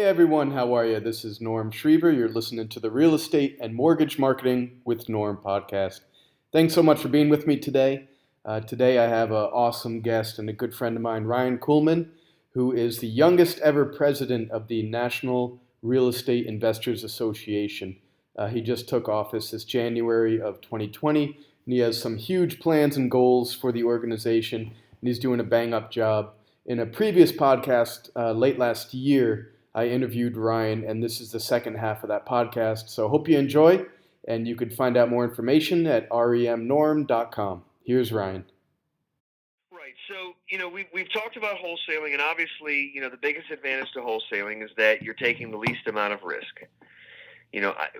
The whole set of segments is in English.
everyone, how are you? This is Norm Schriever. You're listening to the Real Estate and Mortgage Marketing with Norm podcast. Thanks so much for being with me today. Today I have an awesome guest and a good friend of mine, Ryan Kuhlman, who is the youngest ever president of the National Real Estate Investors Association. He just took office this January of 2020, and he has some huge plans and goals for the organization, and he's doing a bang-up job. In a previous podcast late last year, I interviewed Ryan, and this is the second half of that podcast. So I hope you enjoy, and you can find out more information at remnorm.com. Here's Ryan. Right. So, we've talked about wholesaling, and obviously, the biggest advantage to wholesaling is that you're taking the least amount of risk.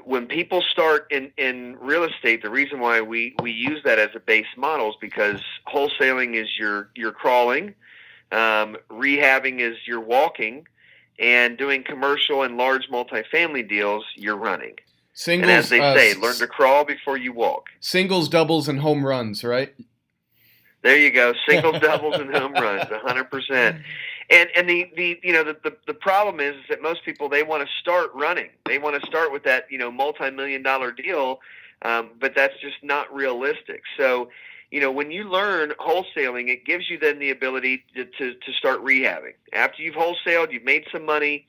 When people start in real estate, the reason why we use that as a base model is because wholesaling is your crawling, rehabbing is your walking, and doing commercial and large multifamily deals, you're running. Singles, and as they say, learn to crawl before you walk. Singles, doubles, and home runs, right? There you go. Singles, doubles, and home runs, 100%. And the problem is that most people, they want to start running. They want to start with that multi-million-dollar deal, but that's just not realistic. So, when you learn wholesaling, it gives you then the ability to start rehabbing. After you've wholesaled, you've made some money,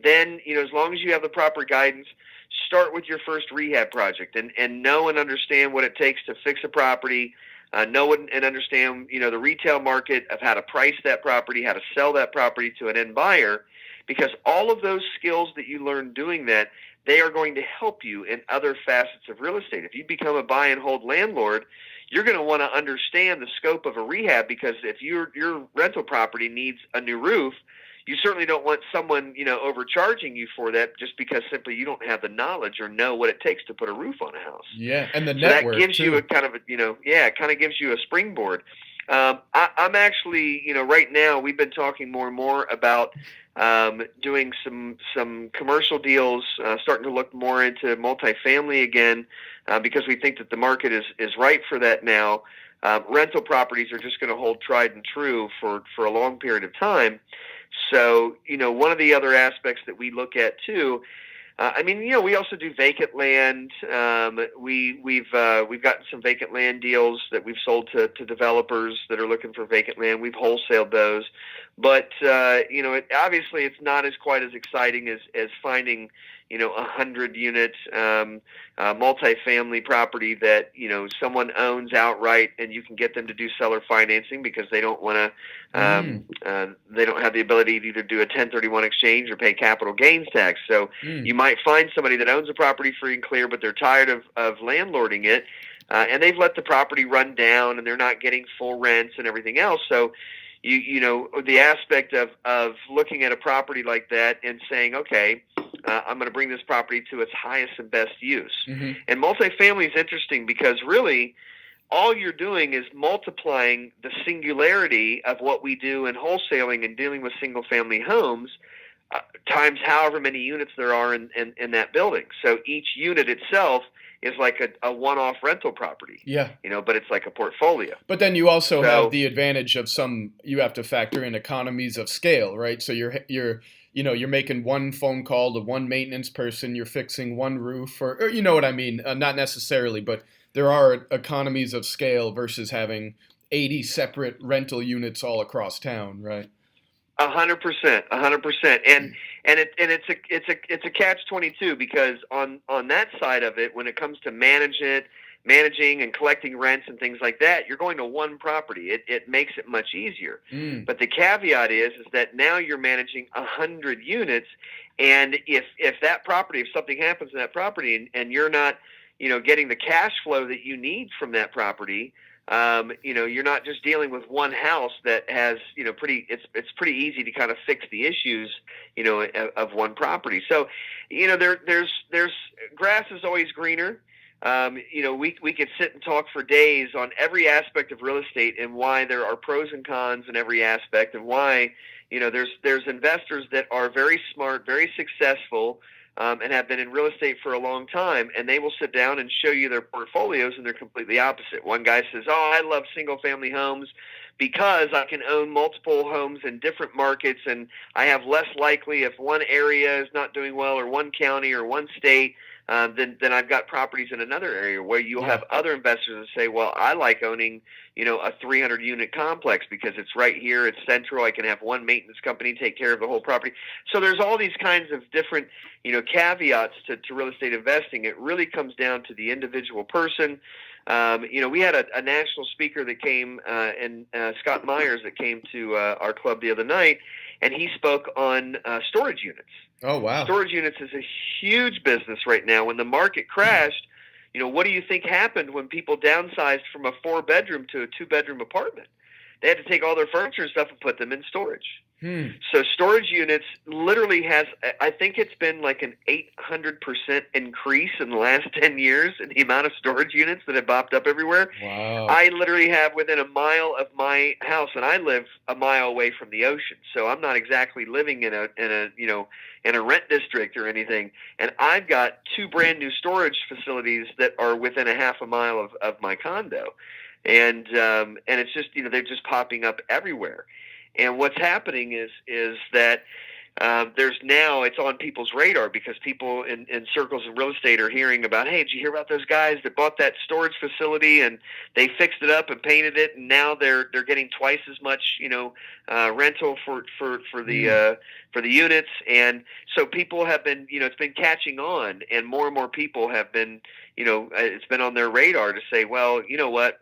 then as long as you have the proper guidance, start with your first rehab project and know and understand what it takes to fix a property. Know and understand, the retail market of how to price that property, how to sell that property to an end buyer, because all of those skills that you learn doing that, they are going to help you in other facets of real estate. If you become a buy and hold landlord, you're going to want to understand the scope of a rehab, because if your rental property needs a new roof, you certainly don't want someone, overcharging you for that just because simply you don't have the knowledge or know what it takes to put a roof on a house. Yeah, and the so network that gives too. you a kind of it kind of gives you a springboard. I'm actually, right now we've been talking more and more about doing some commercial deals, starting to look more into multifamily again, because we think that the market is right for that now. Rental properties are just going to hold tried and true for a long period of time. So, one of the other aspects that we look at too, we also do vacant land. We've gotten some vacant land deals that we've sold to developers that are looking for vacant land. We've wholesaled those, but obviously it's not quite as exciting as finding 100 unit multifamily property that someone owns outright, and you can get them to do seller financing because they don't want to they don't have the ability to either do a 1031 exchange or pay capital gains tax. So you might find somebody that owns a property free and clear, but they're tired of landlording it, and they've let the property run down, and they're not getting full rents and everything else. So the aspect of looking at a property like that and saying, okay, I'm going to bring this property to its highest and best use. Mm-hmm. And multifamily is interesting because really all you're doing is multiplying the singularity of what we do in wholesaling and dealing with single family homes times however many units there are in that building. So each unit itself is like a one-off rental property. Yeah. But it's like a portfolio. But then you also have the advantage of you have to factor in economies of scale, right? So you're making one phone call to one maintenance person, you're fixing one roof, or you know what I mean? Not necessarily, but there are economies of scale versus having 80 separate rental units all across town, right? 100%, 100%, and it's a catch-22 because on that side of it, when it comes to managing and collecting rents and things like that, you're going to one property. It makes it much easier. But the caveat is that now you're managing 100 units, and if something happens to that property and you're not getting the cash flow that you need from that property, you're not just dealing with one house that has, it's pretty easy to kind of fix the issues, of one property. So, there's grass is always greener. We could sit and talk for days on every aspect of real estate and why there are pros and cons in every aspect, and why, there's investors that are very smart, very successful, and have been in real estate for a long time, and they will sit down and show you their portfolios, and they're completely opposite. One guy says, "Oh, I love single-family homes because I can own multiple homes in different markets, and I have less likely if one area is not doing well, or one county or one state, then I've got properties in another area." Where you'll have other investors that say, "Well, I like owning, a 300-unit complex because it's right here, it's central. I can have one maintenance company take care of the whole property." So there's all these kinds of different, caveats to real estate investing. It really comes down to the individual person. We had a national speaker that came, and Scott Myers, that came to our club the other night, and he spoke on storage units. Oh, wow. Storage units is a huge business right now. When the market crashed, what do you think happened when people downsized from a 4-bedroom to a 2-bedroom apartment? They had to take all their furniture and stuff and put them in storage. So storage units literally has, I think it's been like an 800% increase in the last 10 years in the amount of storage units that have popped up everywhere. Wow. I literally have within a mile of my house, and I live a mile away from the ocean, so I'm not exactly living in a rent district or anything. And I've got 2 brand new storage facilities that are within a half a mile of my condo, and it's just they're just popping up everywhere. And what's happening is that there's now, it's on people's radar because people in circles of real estate are hearing about, "Hey, did you hear about those guys that bought that storage facility and they fixed it up and painted it, and now they're getting twice as much rental for the units?" And so people have been, it's been catching on, and more people have been, it's been on their radar to say, well, you know what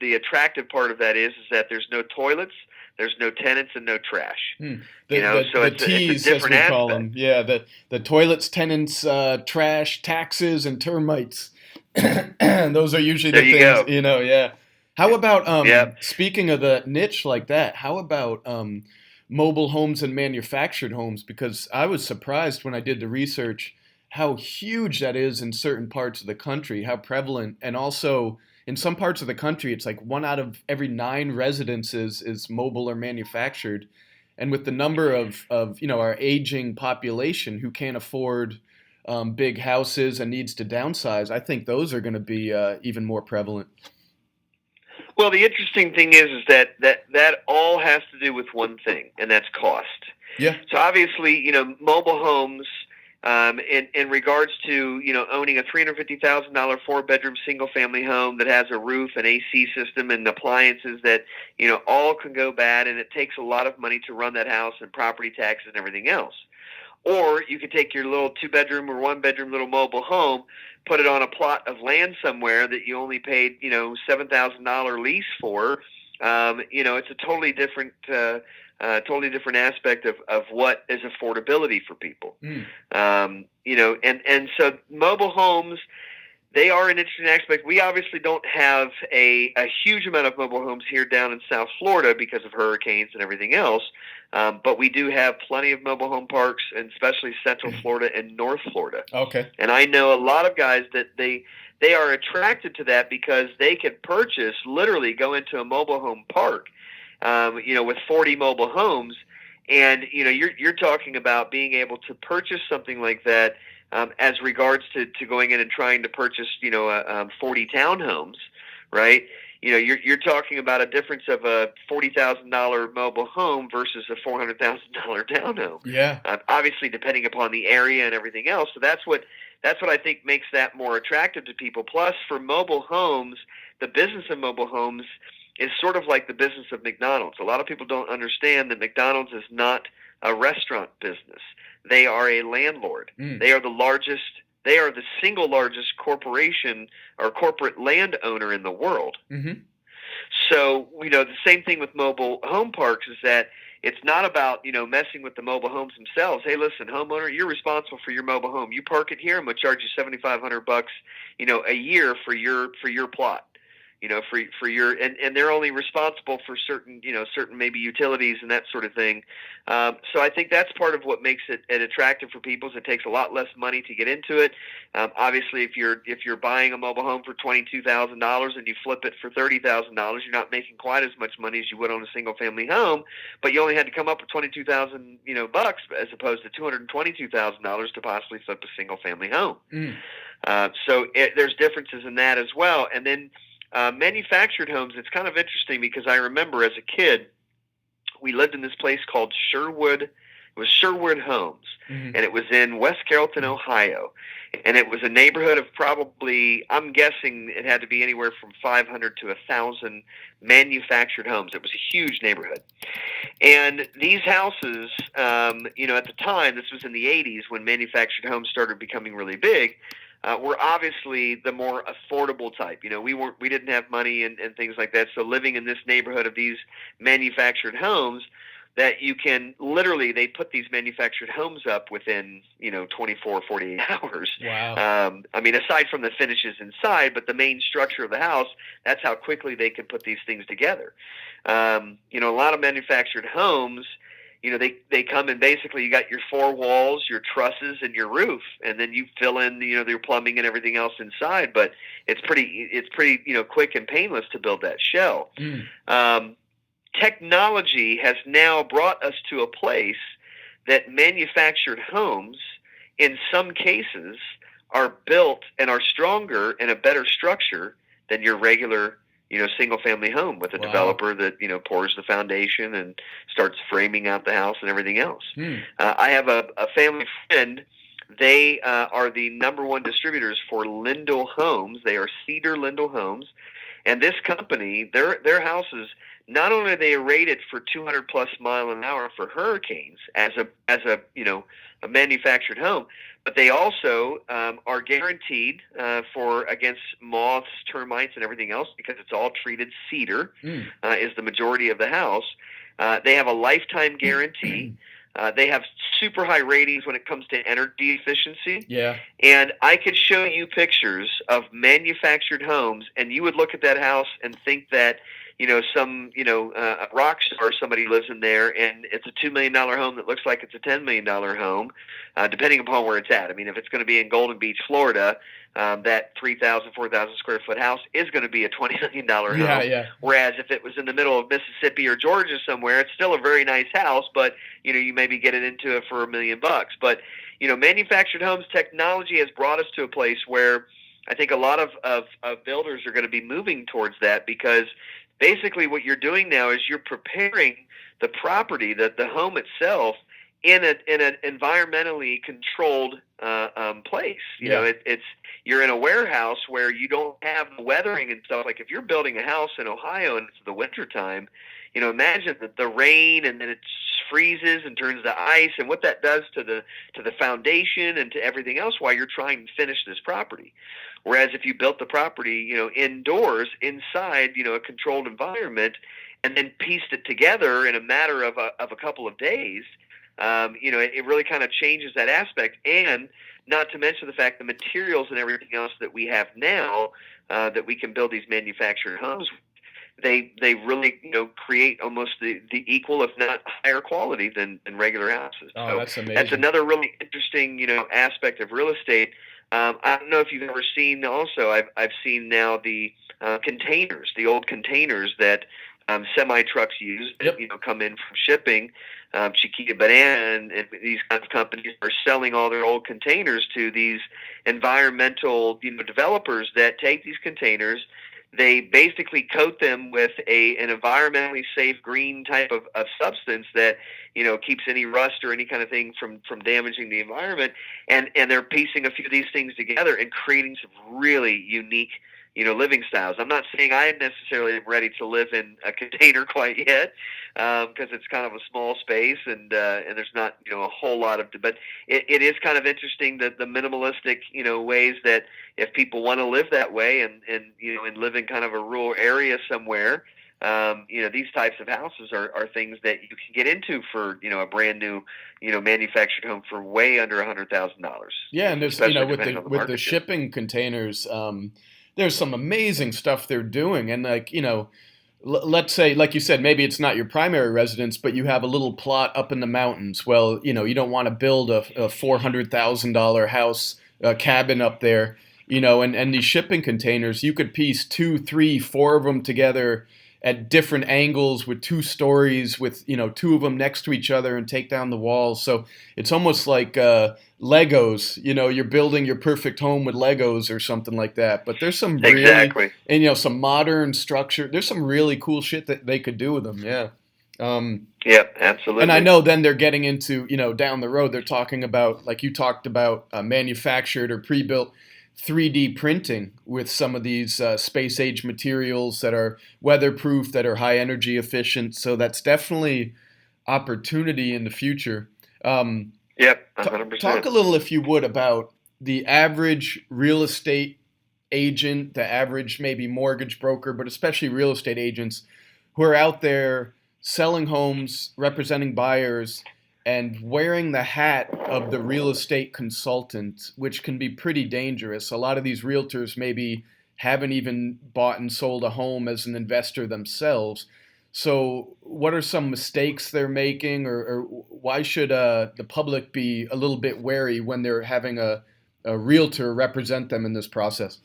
the attractive part of that is that there's no toilets, there's no tenants, and no trash. So the T's, it's a different as we call aspect. them. Yeah, the toilets, tenants, trash, taxes, and termites. Those are usually the things, yeah. How about, speaking of the niche like that, how about mobile homes and manufactured homes? Because I was surprised when I did the research how huge that is in certain parts of the country, how prevalent, and also in some parts of the country, it's like 1 out of every 9 residences is mobile or manufactured. And with the number of our aging population who can't afford big houses and needs to downsize, I think those are going to be even more prevalent. Well, the interesting thing is that all has to do with one thing, and that's cost. Yeah. So obviously, mobile homes, in regards to owning a $350,000 4-bedroom single-family home that has a roof, an AC system, and appliances that all can go bad, and it takes a lot of money to run that house and property taxes and everything else. Or you could take your little 2-bedroom or 1-bedroom little mobile home, put it on a plot of land somewhere that you only paid $7,000 lease for. It's a totally different aspect of what is affordability for people. And so mobile homes, they are an interesting aspect. We obviously don't have a huge amount of mobile homes here down in South Florida because of hurricanes and everything else, but we do have plenty of mobile home parks, and especially Central Florida and North Florida. Okay. And I know a lot of guys that they are attracted to that because they could literally go into a mobile home park, with 40 mobile homes, and you're talking about being able to purchase something like that, as regards to going in and trying to purchase 40 townhomes, right? You're talking about a difference of a $40,000 mobile home versus a $400,000 townhome. Yeah. Obviously, depending upon the area and everything else. So that's what I think makes that more attractive to people. Plus, for mobile homes, the business of mobile homes is sort of like the business of McDonald's. A lot of people don't understand that McDonald's is not a restaurant business. They are a landlord. They are the single largest corporation or corporate landowner in the world. Mm-hmm. So, the same thing with mobile home parks is that it's not about, messing with the mobile homes themselves. Hey, listen, homeowner, you're responsible for your mobile home. You park it here, I'm going to charge you $7,500, a year for your plot. for your, and they're only responsible for certain, certain maybe utilities and that sort of thing. So I think that's part of what makes it attractive for people. Is it takes a lot less money to get into it. Obviously, if you're buying a mobile home for $22,000 and you flip it for $30,000, you're not making quite as much money as you would on a single family home. But you only had to come up with 22,000 bucks as opposed to $222,000 to possibly flip a single family home. So there's differences in that as well. And then manufactured homes, it's kind of interesting because I remember as a kid, we lived in this place called Sherwood. It was Sherwood Homes, and it was in West Carrollton, Ohio. And it was a neighborhood of probably, I'm guessing it had to be anywhere from 500 to 1,000 manufactured homes. It was a huge neighborhood. And these houses, at the time, this was in the 80s when manufactured homes started becoming really big, were obviously the more affordable type. We didn't have money and things like that. So living in this neighborhood of these manufactured homes, that you can literally, they put these manufactured homes up within 24, 48 hours. Wow. Aside from the finishes inside, but the main structure of the house, that's how quickly they can put these things together. A lot of manufactured homes, they come in, basically you got your four walls, your trusses, and your roof, and then you fill in your plumbing and everything else inside. But it's pretty quick and painless to build that shell. Technology has now brought us to a place that manufactured homes, in some cases, are built and are stronger and a better structure than your regular single family home with a developer that pours the foundation and starts framing out the house and everything else. I have a family friend. They are the number one distributors for Lindell Homes. They are Cedar Lindell Homes, and this company, their houses, not only are they rated for 200 plus mile an hour for hurricanes as a manufactured home, but they also are guaranteed for against moths, termites, and everything else because it's all treated cedar is the majority of the house. They have a lifetime guarantee. They have super high ratings when it comes to energy efficiency. Yeah. And I could show you pictures of manufactured homes, and you would look at that house and think that a rock star, somebody lives in there, and it's a $2 million home that looks like it's a $10 million home, depending upon where it's at. If it's going to be in Golden Beach, Florida, that 3,000, 4,000 square foot house is going to be a $20 million home. Yeah. Whereas if it was in the middle of Mississippi or Georgia somewhere, it's still a very nice house, but you maybe get it into it for $1 million. But manufactured homes, technology has brought us to a place where I think a lot of builders are going to be moving towards that, because basically what you're doing now is you're preparing the property, the home itself, in an environmentally controlled place. You're in a warehouse where you don't have the weathering and stuff. Like if you're building a house in Ohio and it's the winter time, imagine that the rain and then it freezes and turns to ice, and what that does to the foundation and to everything else while you're trying to finish this property. Whereas if you built the property, indoors, inside, a controlled environment, and then pieced it together in a matter of a couple of days, it really kind of changes that aspect. And not to mention the fact the materials and everything else that we have now that we can build these manufactured homes, they really create almost the equal, if not higher quality than regular houses. Oh, so that's amazing. That's another really interesting aspect of real estate. I don't know if you've ever seen. Also, I've seen now the containers, the old containers that semi trucks use. Yep. Come in from shipping. Chiquita Banana and these kinds of companies are selling all their old containers to these environmental developers that take these containers. They basically coat them with an environmentally safe green type of substance that keeps any rust or any kind of thing from damaging the environment, and they're piecing a few of these things together and creating some really unique living styles. I'm not saying I necessarily am ready to live in a container quite yet, because it's kind of a small space and there's not a whole lot of. But it is kind of interesting that the minimalistic ways that if people want to live that way and live in kind of a rural area somewhere, these types of houses are things that you can get into for a brand new manufactured home for way under $100,000. Yeah, and there's with the shipping containers. there's some amazing stuff they're doing. And like, let's say, like you said, maybe it's not your primary residence, but you have a little plot up in the mountains. Well, you don't want to build a $400,000 house, cabin up there, and these shipping containers, you could piece two, three, four of them together at different angles with two stories with, two of them next to each other and take down the walls. So it's almost like Legos, you're building your perfect home with Legos or something like that. But there's some really, Exactly. and some modern structure. There's some really cool shit that they could do with them. Yeah. Yep, absolutely. And I know then they're getting into, down the road, they're talking about, like you talked about, manufactured or pre-built 3D printing with some of these space age materials that are weatherproof, that are high energy efficient. So that's definitely opportunity in the future. Yep, 100%. Talk a little, if you would, about the average real estate agent, the average maybe mortgage broker, but especially real estate agents who are out there selling homes, representing buyers, and wearing the hat of the real estate consultant, which can be pretty dangerous. A lot of these realtors maybe haven't even bought and sold a home as an investor themselves. So what are some mistakes they're making, or why should the public be a little bit wary when they're having a realtor represent them in this process?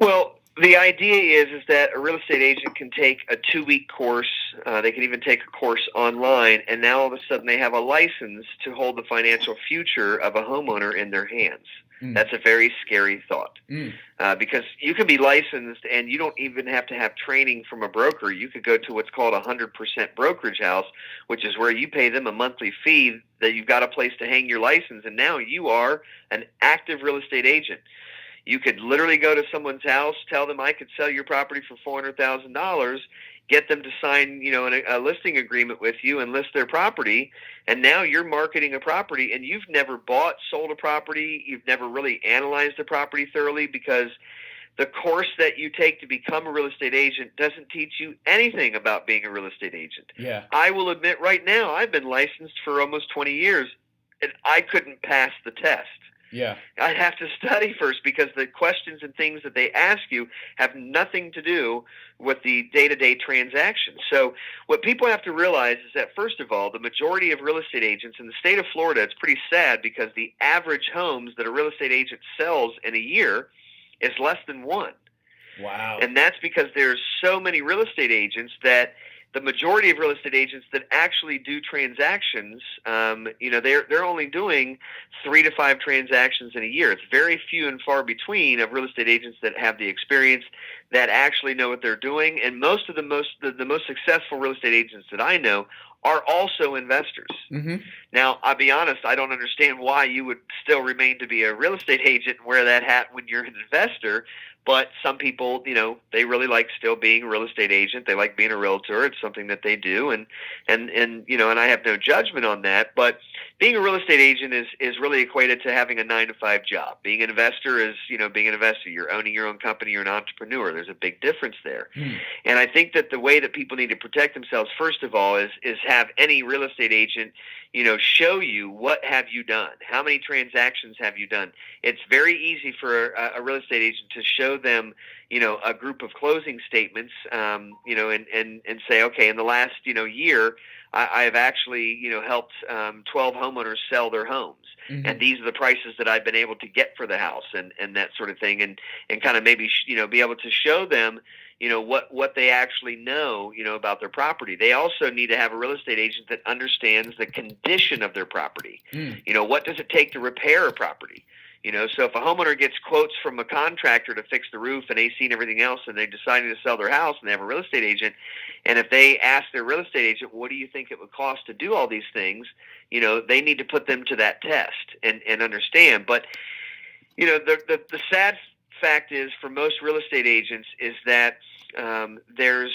Well, the idea is that a real estate agent can take a 2-week course. They can even take a course online, and now all of a sudden they have a license to hold the financial future of a homeowner in their hands. That's a very scary thought, because you can be licensed and you don't even have to have training from a broker. You could go to what's called a 100% brokerage house, which is where you pay them a monthly fee that you've got a place to hang your license, and now you are an active real estate agent. You could literally go to someone's house, tell them I could sell your property for $400,000, get them to sign, a listing agreement with you and list their property, and now you're marketing a property, and you've never bought, sold a property, you've never really analyzed the property thoroughly, because the course that you take to become a real estate agent doesn't teach you anything about being a real estate agent. Yeah. I will admit right now, I've been licensed for almost 20 years, and I couldn't pass the test. Yeah. I'd have to study first, because the questions and things that they ask you have nothing to do with the day-to-day transactions. So what people have to realize is that, first of all, the majority of real estate agents in the state of Florida, it's pretty sad, because the average homes that a real estate agent sells in a year is less than one. Wow. And that's because there's so many real estate agents that the majority of real estate agents that actually do transactions, they're only doing 3 to 5 transactions in a year. It's very few and far between of real estate agents that have the experience, that actually know what they're doing. And most of the most successful real estate agents that I know are also investors. Mm-hmm. Now, I'll be honest, I don't understand why you would still remain to be a real estate agent and wear that hat when you're an investor. But some people, they really like still being a real estate agent. They like being a realtor. It's something that they do, and I have no judgment on that. But being a real estate agent is really equated to having a 9-to-5 job. Being an investor is, being an investor. You're owning your own company. You're an entrepreneur. There's a big difference there. And I think that the way that people need to protect themselves, first of all, is have any real estate agent, show you, what have you done? How many transactions have you done? It's very easy for a real estate agent to show them, a group of closing statements, and say, okay, in the last, year, I have actually, helped 12 homeowners sell their homes. Mm-hmm. And these are the prices that I've been able to get for the house, and that sort of thing, and kind of maybe, be able to show them, what they actually know, about their property. They also need to have a real estate agent that understands the condition of their property. What does it take to repair a property? So if a homeowner gets quotes from a contractor to fix the roof and AC and everything else, and they decided to sell their house and they have a real estate agent, and if they ask their real estate agent, what do you think it would cost to do all these things? They need to put them to that test and understand. But, the sad fact is, for most real estate agents, is that there's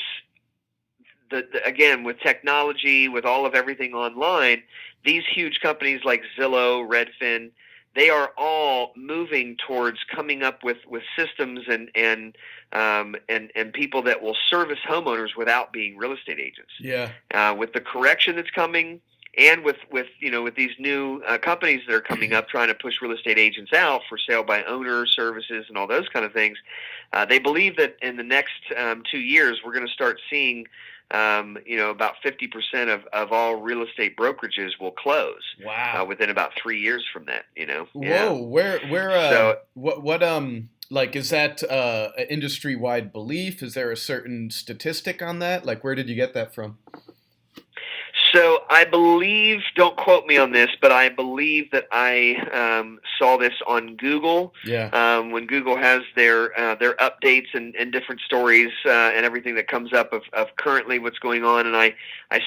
again, with technology, with all of everything online, these huge companies like Zillow, Redfin, they are all moving towards coming up with systems and people that will service homeowners without being real estate agents. Yeah. With the correction that's coming, and with these new companies that are coming up trying to push real estate agents out for sale by owner services and all those kind of things, they believe that in the next 2 years we're going to start seeing about 50% of all real estate brokerages will close. Wow. Within about 3 years from that. Whoa. Where So what like, is that an industry-wide belief? Is there a certain statistic on that? Like, where did you get that from? So I believe, don't quote me on this, but I believe that I saw this on Google. Yeah. When Google has their updates and different stories and everything that comes up of currently what's going on, and I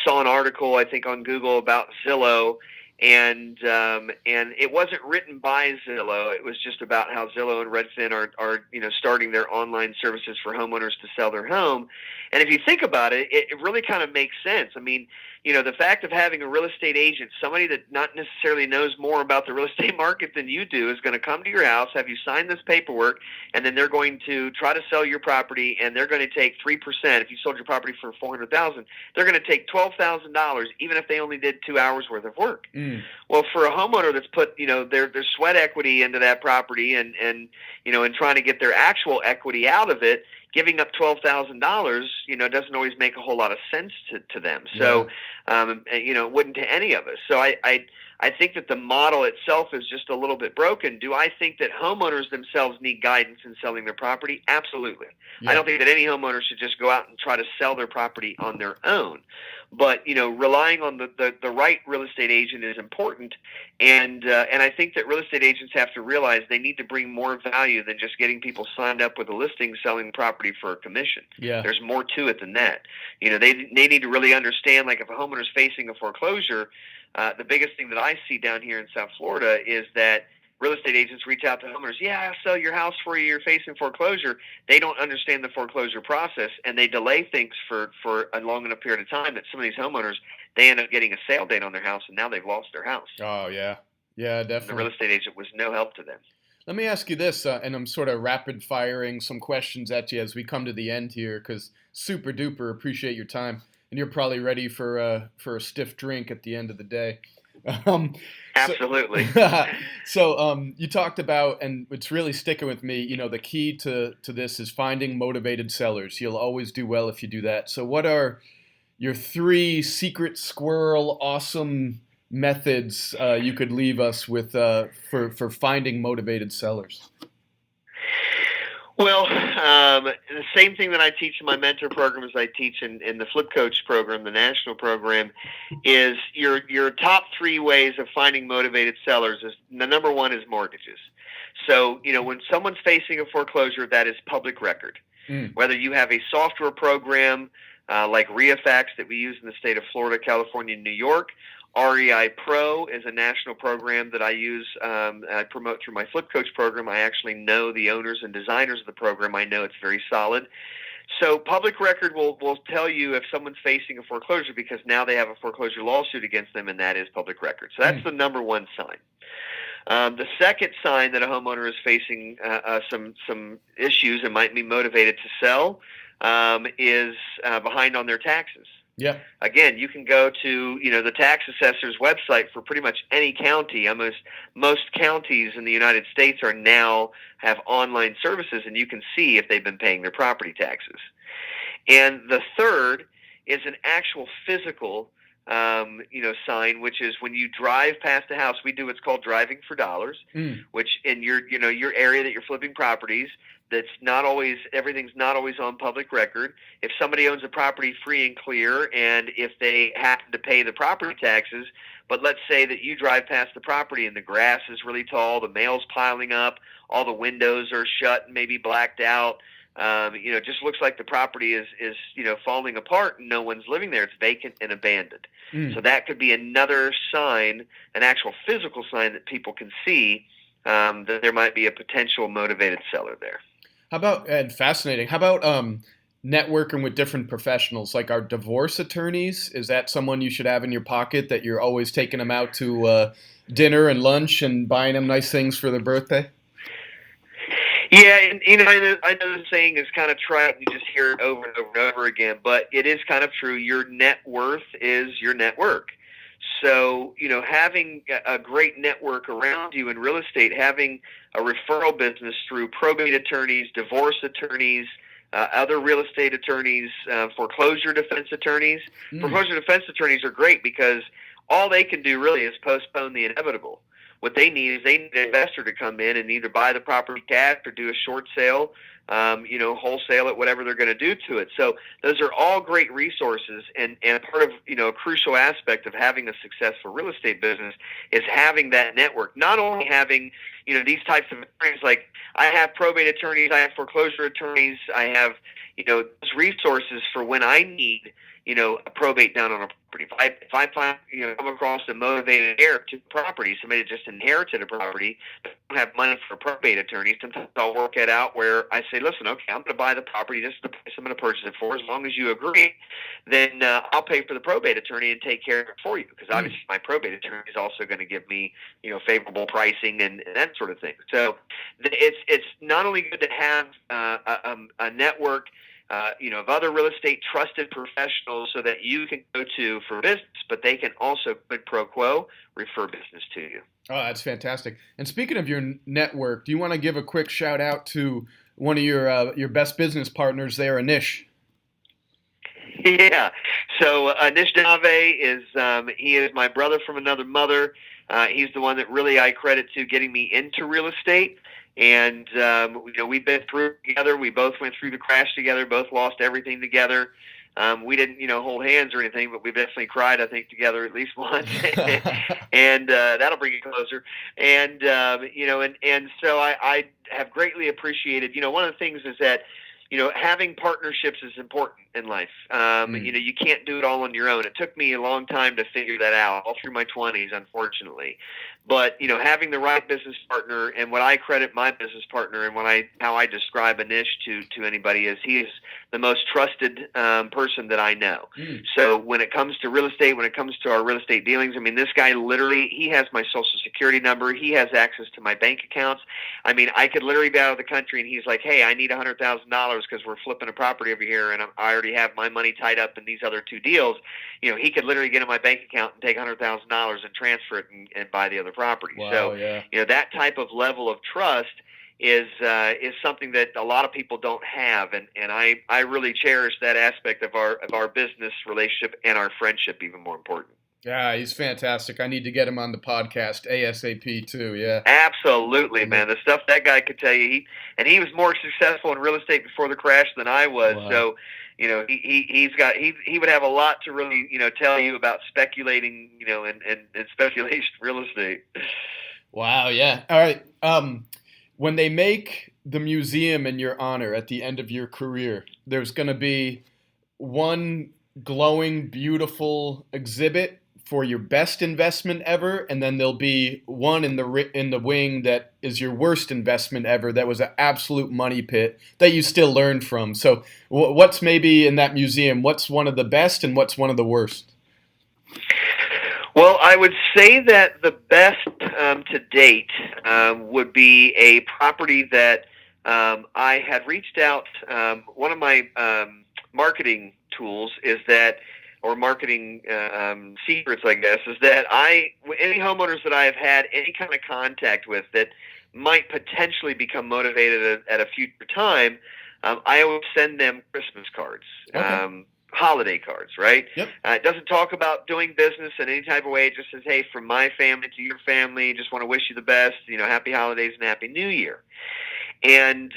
saw an article, I think, on Google about Zillow, and it wasn't written by Zillow. It was just about how Zillow and Redfin are starting their online services for homeowners to sell their home. And if you think about it, it really kind of makes sense. I mean, the fact of having a real estate agent, somebody that not necessarily knows more about the real estate market than you do, is going to come to your house, have you sign this paperwork, and then they're going to try to sell your property, and they're going to take 3%. If you sold your property for $400,000, they're going to take $12,000, even if they only did 2 hours worth of work. Well, for a homeowner that's put their sweat equity into that property and trying to get their actual equity out of it, giving up $12,000, doesn't always make a whole lot of sense to them. So, it wouldn't to any of us. So I think that the model itself is just a little bit broken. Do I think that homeowners themselves need guidance in selling their property? Absolutely. Yeah. I don't think that any homeowner should just go out and try to sell their property on their own. But relying on the right real estate agent is important, and I think that real estate agents have to realize they need to bring more value than just getting people signed up with a listing selling property for a commission. Yeah. There's more to it than that. They need to really understand, like, if a homeowner is facing a foreclosure, the biggest thing that I see down here in South Florida is that real estate agents reach out to homeowners. Yeah, I'll sell your house for you. You're facing foreclosure. They don't understand the foreclosure process, and they delay things for a long enough period of time that some of these homeowners, they end up getting a sale date on their house, and now they've lost their house. Oh, yeah. Yeah, definitely. And the real estate agent was no help to them. Let me ask you this, and I'm sort of rapid firing some questions at you as we come to the end here, because super duper appreciate your time, and you're probably ready for a stiff drink at the end of the day. Absolutely. So you talked about, and it's really sticking with me, the key to this is finding motivated sellers. You'll always do well if you do that. So what are your 3 secret squirrel awesome methods you could leave us with for finding motivated sellers? Well, the same thing that I teach in my mentor program as I teach in the Flip Coach program, the national program, is your top 3 ways of finding motivated sellers. Is the number 1 is mortgages. So, when someone's facing a foreclosure, that is public record. Whether you have a software program like NREIA that we use in the state of Florida, California, and New York. REI Pro is a national program that I use. I promote through my Flip Coach program. I actually know the owners and designers of the program. I know it's very solid. So public record will tell you if someone's facing a foreclosure, because now they have a foreclosure lawsuit against them, and that is public record. So that's the number 1 sign. The second sign that a homeowner is facing some issues and might be motivated to sell is behind on their taxes. Yeah. Again, you can go to the tax assessor's website for pretty much any county. Almost most counties in the United States now have online services, and you can see if they've been paying their property taxes. And the third is an actual physical sign, which is when you drive past a house. We do what's called driving for dollars, which in your area that you're flipping properties, everything's not always on public record. If somebody owns a property free and clear, and if they happen to pay the property taxes, but let's say that you drive past the property and the grass is really tall, the mail's piling up, all the windows are shut and maybe blacked out, it just looks like the property is falling apart and no one's living there. It's vacant and abandoned. So that could be another sign, an actual physical sign that people can see that there might be a potential motivated seller there. How about, and fascinating, how about networking with different professionals, like our divorce attorneys? Is that someone you should have in your pocket, that you're always taking them out to dinner and lunch and buying them nice things for their birthday? Yeah, and I know the saying is kind of trite, and you just hear it over and over and over again, but it is kind of true. Your net worth is your network. So, having a great network around you in real estate, having a referral business through probate attorneys, divorce attorneys, other real estate attorneys, foreclosure defense attorneys. Foreclosure defense attorneys are great because all they can do really is postpone the inevitable. What they need is an investor to come in and either buy the property cash or do a short sale, wholesale it, whatever they're going to do to it. So those are all great resources, and part of, a crucial aspect of having a successful real estate business is having that network. Not only having, these types of attorneys, like I have probate attorneys, I have foreclosure attorneys, I have, those resources for when I need, a probate done on a property. If I find, come across a motivated heir to property, somebody that just inherited a property, but don't have money for a probate attorney, sometimes I'll work it out where I say, listen, okay, I'm going to buy the property. This is the price I'm going to purchase it for. As long as you agree, then I'll pay for the probate attorney and take care of it for you. Because obviously my probate attorney is also going to give me, favorable pricing and that sort of thing. So it's not only good to have a network of other real estate trusted professionals so that you can go to for business, but they can also, quid pro quo, refer business to you. Oh, that's fantastic. And speaking of your network, do you want to give a quick shout out to one of your best business partners there, Anish? Yeah. So Anish Dave he is my brother from another mother. He's the one that really I credit to getting me into real estate. And, we've been through together. We both went through the crash together, both lost everything together. We didn't, hold hands or anything, but we definitely cried, I think, together at least once. And that'll bring you closer. And, and so I have greatly appreciated, one of the things is that, having partnerships is important in life. You can't do it all on your own. It took me a long time to figure that out, all through my 20s, unfortunately. But, having the right business partner, and what I credit my business partner and how I describe Anish to anybody is he is the most trusted person that I know. So when it comes to real estate, when it comes to our real estate dealings, I mean, this guy literally, he has my social security number. He has access to my bank accounts. I mean, I could literally be out of the country and he's like, hey, I need $100,000 because we're flipping a property over here and I already have my money tied up in these other two deals. He could literally get in my bank account and take $100,000 and transfer it and buy the other property. Wow, so, yeah. That type of level of trust is something that a lot of people don't have, and I really cherish that aspect of our business relationship and our friendship, even more important. Yeah, he's fantastic. I need to get him on the podcast ASAP too. Yeah, absolutely, man. The stuff that guy could tell you, he was more successful in real estate before the crash than I was. Wow. So, he would have a lot to really tell you about speculating, and speculation real estate. Wow. Yeah. All right. When they make the museum in your honor at the end of your career, there's going to be one glowing, beautiful exhibit for your best investment ever, and then there'll be one in the wing that is your worst investment ever. That was an absolute money pit that you still learned from. So, what's maybe in that museum? What's one of the best, and what's one of the worst? Well, I would say that the best to date would be a property that I had reached out. One of my marketing tools or marketing secrets, I guess, is that any homeowners that I have had any kind of contact with that might potentially become motivated at a future time, I always send them Christmas cards. Okay. Holiday cards, right? Yep. It doesn't talk about doing business in any type of way. It just says, hey, from my family to your family, just want to wish you the best, happy holidays and happy new year. And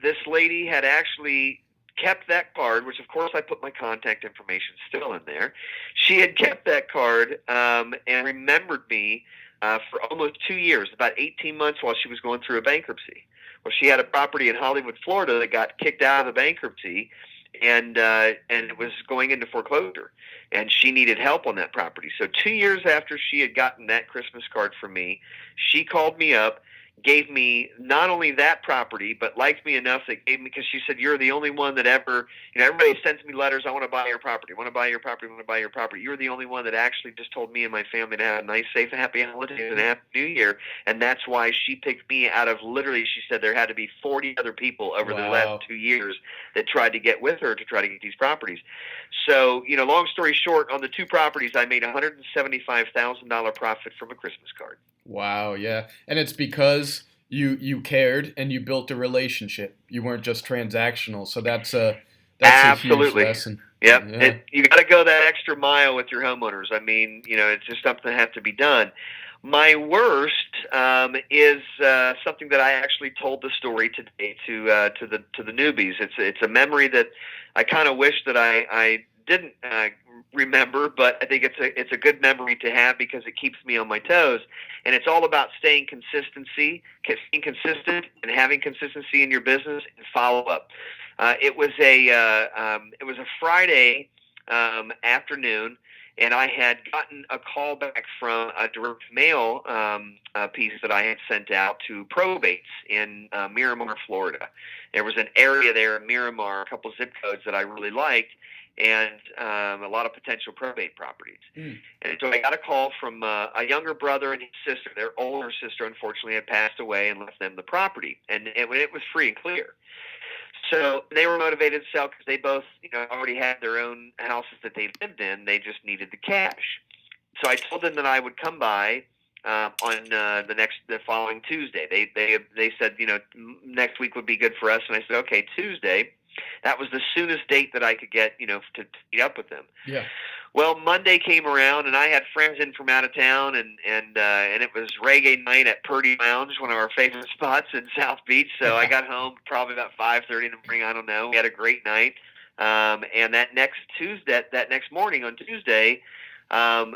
this lady had actually kept that card, which of course I put my contact information still in there. She had kept that card and remembered me for almost 2 years, about 18 months while she was going through a bankruptcy. Well, she had a property in Hollywood, Florida that got kicked out of the bankruptcy, and it was going into foreclosure, and she needed help on that property. So 2 years after she had gotten that Christmas card from me, she called me up, gave me not only that property, but liked me enough that gave me, because she said, you're the only one that ever, everybody sends me letters, I want to buy your property, I want to buy your property, I want to buy your property. You're the only one that actually just told me and my family to have a nice, safe, and happy holidays and a happy New Year. And that's why she picked me out of, literally, she said there had to be 40 other people over the last 2 years that tried to get with her to try to get these properties. So, long story short, on the 2 properties, I made $175,000 profit from a Christmas card. Wow, yeah. And it's because you cared and you built a relationship. You weren't just transactional. So that's a huge Absolutely. lesson. Yep. Yeah. You got to go that extra mile with your homeowners. I mean, it's just something that has to be done. My worst is something that I actually told the story today to the newbies. It's a memory that I kind of wish that I didn't remember, but I think it's a good memory to have because it keeps me on my toes. And it's all about staying consistent and having consistency in your business and follow up. It was a Friday afternoon, and I had gotten a call back from a direct mail piece that I had sent out to probates in Miramar, Florida. There was an area there in Miramar, a couple zip codes that I really liked, and a lot of potential probate properties. And so I got a call from a younger brother and his sister. Their older sister, unfortunately, had passed away and left them the property, and it was free and clear. So they were motivated to sell because they both, already had their own houses that they lived in. They just needed the cash. So I told them that I would come by on the following Tuesday. They said, next week would be good for us, and I said, okay, Tuesday. That was the soonest date that I could get, to meet up with them. Yeah. Well, Monday came around, and I had friends in from out of town, and it was reggae night at Purdy Lounge, one of our favorite spots in South Beach. So I got home probably about 5:30 in the morning. I don't know. We had a great night. And that next morning on Tuesday,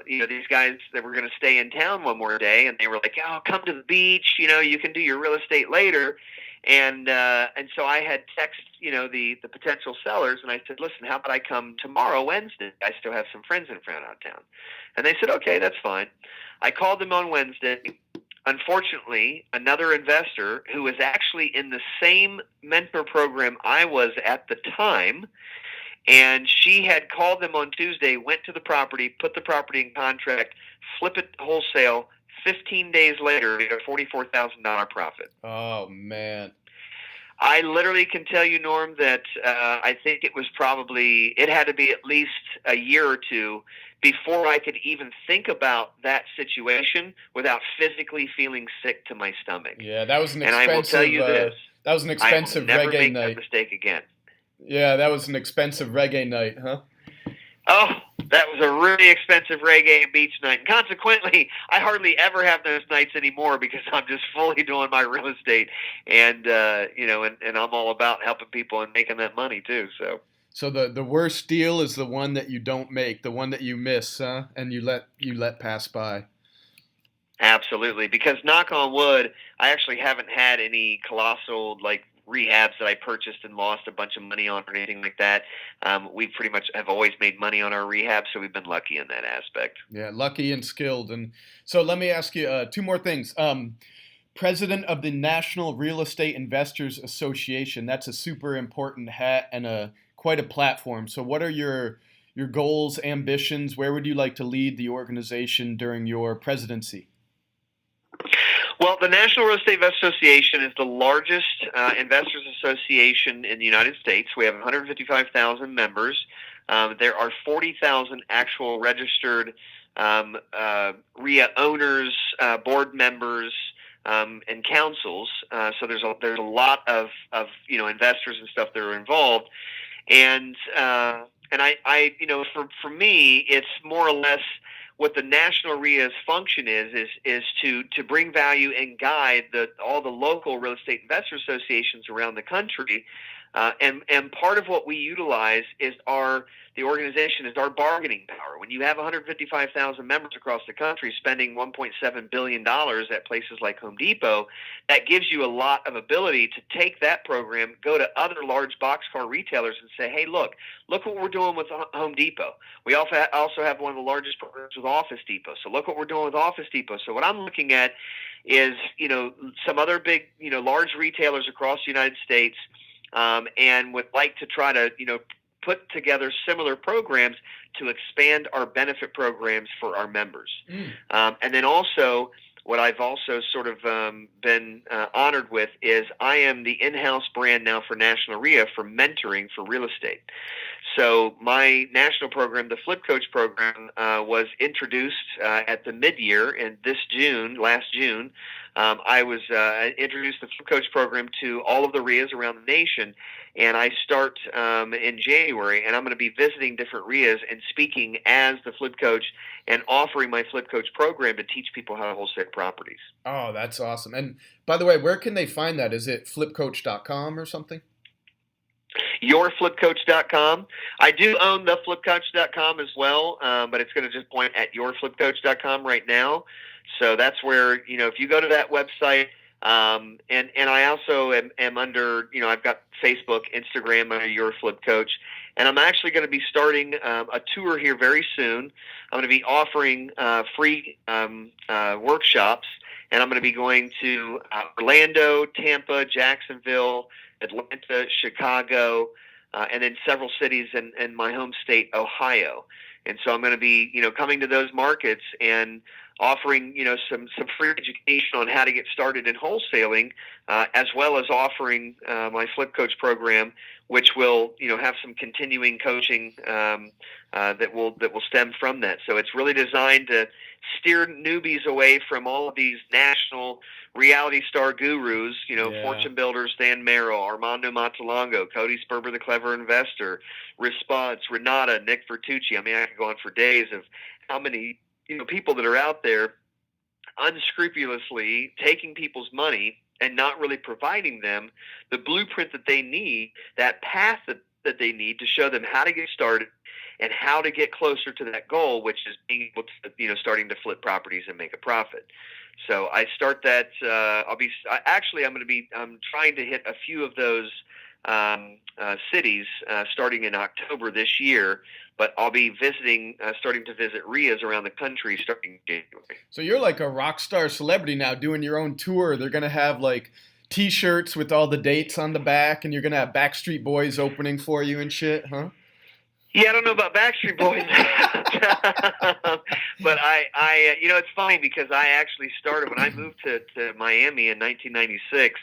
these guys that were going to stay in town one more day, and they were like, "Oh, come to the beach. You can do your real estate later." And so I had texted, the potential sellers, and I said, listen, how about I come tomorrow, Wednesday? I still have some friends in front out of town. And they said, okay, that's fine. I called them on Wednesday. Unfortunately, another investor who was actually in the same mentor program I was at the time, and she had called them on Tuesday, went to the property, put the property in contract, flip it wholesale. 15 days later, we got a $44,000 profit. Oh, man. I literally can tell you, Norm, that I think it had to be at least a year or two before I could even think about that situation without physically feeling sick to my stomach. Yeah, that was an expensive. And I will tell you this: that was an expensive I will never reggae make night. that mistake again. Yeah, that was an expensive reggae night, huh? Oh, that was a really expensive reggae and beach night. And consequently, I hardly ever have those nights anymore because I'm just fully doing my real estate, and and I'm all about helping people and making that money too. So the worst deal is the one that you don't make, the one that you miss, huh? And you let pass by. Absolutely, because knock on wood, I actually haven't had any colossal rehabs that I purchased and lost a bunch of money on or anything like that. We pretty much have always made money on our rehab, so we've been lucky in that aspect. Yeah, lucky and skilled. And so let me ask you 2 more things. President of the National Real Estate Investors Association. That's a super important hat and quite a platform. So what are your goals, ambitions? Where would you like to lead the organization during your presidency? Well, the National Real Estate Investors Association is the largest investors association in the United States. We have 155,000 members. There are 40,000 actual registered REIA owners, board members, and councils. So there's a lot of investors and stuff that are involved. And I for me, it's more or less what the National REIA's function is to bring value and guide all the local real estate investor associations around the country. And part of what we utilize is the organization is our bargaining power. When you have 155,000 members across the country spending $1.7 billion at places like Home Depot, that gives you a lot of ability to take that program, go to other large boxcar retailers and say, hey, look Look what we're doing with Home Depot. We also have one of the largest programs with Office Depot. So look what we're doing with Office Depot. So what I'm looking at is, some other big, large retailers across the United States, and would like to try to, put together similar programs to expand our benefit programs for our members. And then also, what I've also sort of been honored with is I am the in-house brand now for National NREIA for mentoring for real estate. So my national program, the Flip Coach program, was introduced at the mid-year, and last June, I was introduced the Flip Coach program to all of the REIAs around the nation, and I start in January, and I'm going to be visiting different REIAs and speaking as the Flip Coach and offering my Flip Coach program to teach people how to wholesale properties. Oh, that's awesome. And by the way, where can they find that? Is it flipcoach.com or something? yourflipcoach.com. I do own the flipcoach.com as well, but it's going to just point at yourflipcoach.com right now. So that's where, if you go to that website, and I also am under, I've got Facebook, Instagram under Your Flip Coach, and I'm actually going to be starting a tour here very soon. I'm going to be offering free workshops, and I'm going to be going to Orlando, Tampa, Jacksonville, Atlanta, Chicago, and then several cities in my home state, Ohio. And so I'm going to be, coming to those markets and offering, some free education on how to get started in wholesaling, as well as offering my Flip Coach program, which will, have some continuing coaching that will stem from that. So it's really designed to steer newbies away from all of these national reality star gurus, Fortune Builders, Stan Merrill, Armando Montalongo, Cody Sperber, the Clever Investor, Response, Renata, Nick Vertucci. I mean, I could go on for days of how many people that are out there unscrupulously taking people's money and not really providing them the blueprint that they need, that path that they need to show them how to get started and how to get closer to that goal, which is being able to, starting to flip properties and make a profit. So I start that. I'm trying to hit a few of those cities starting in October this year, but I'll be starting to visit REIAs around the country starting in January. So you're like a rock star celebrity now doing your own tour. They're going to have like T-shirts with all the dates on the back, and you're going to have Backstreet Boys opening for you and shit, huh? Yeah, I don't know about Backstreet Boys, but I it's funny because I actually started when I moved to Miami in 1996.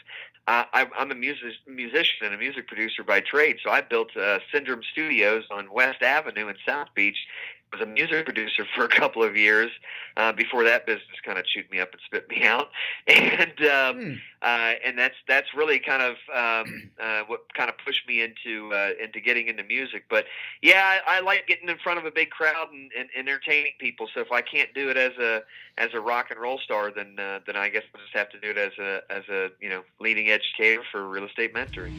I'm a musician and a music producer by trade, so I built Syndrome Studios on West Avenue in South Beach. I was a music producer for a couple of years before that business kind of chewed me up and spit me out, and that's really kind of what kind of pushed me into getting into music. But yeah, I like getting in front of a big crowd and entertaining people. So if I can't do it as a rock and roll star, then I guess I'll just have to do it as a leading educator for real estate mentoring.